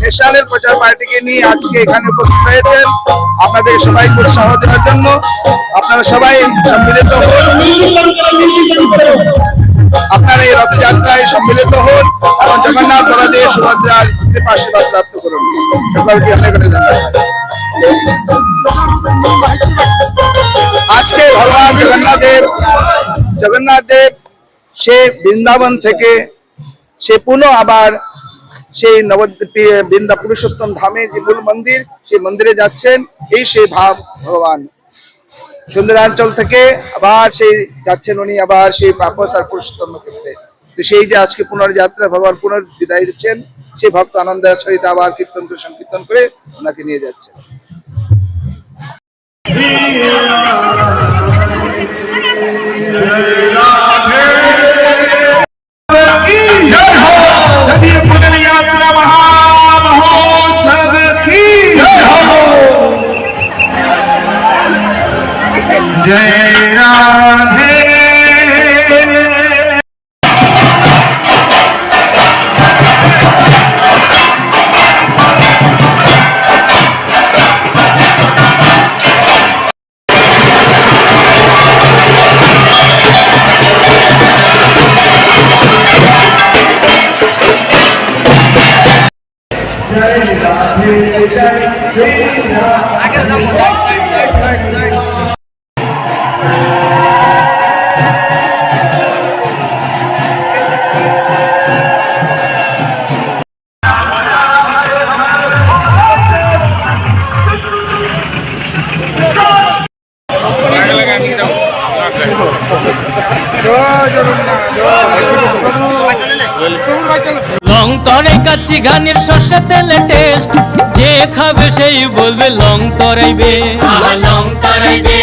National প্রচার পার্টিকে নিয়ে আজকে এখানে উপস্থিত হয়েছেন। আপনাদের সবাইকে উৎসাহ দেওয়ার জন্য আপনারা সবাই সম্মিলিত হন, আপনারা এই রথযাত্রায় সম্মিলিত হন এবং জগন্নাথ বলদেব সুভদ্রার কৃপা আশীর্বাদ প্রাপ্ত করুন। সকলকে অনেক অনেক ধন্যবাদ। আজকে ভগবান জগন্নাথ দেব সে বৃন্দাবন থেকে সে পুনঃ আবার সেই বৃন্দা পুরুষোত্তম ধামের যে মূল মন্দির, সেই মন্দিরে যাচ্ছেন। এই সেই ভাব ভগবান সুন্দরাঞ্চল থেকে আবার সেই যাচ্ছেন উনি আবার সেই পাপস আর পুরুষোত্তম ক্ষেত্রে। তো সেই যে আজকে পুনর্যাত্রা ভগবান পুনর্বিদায় দিচ্ছেন, সেই ভক্ত আনন্দের সহিত আবার কীর্তন করে সংকীর্তন করে ওনাকে নিয়ে যাচ্ছেন। जय राधे। লং তরাই কাচ্চি ঘানির সর্ষে তেলে টেস্ট, যে খাবে সেই বলবে লং তরাইবে, লং তরাইবে,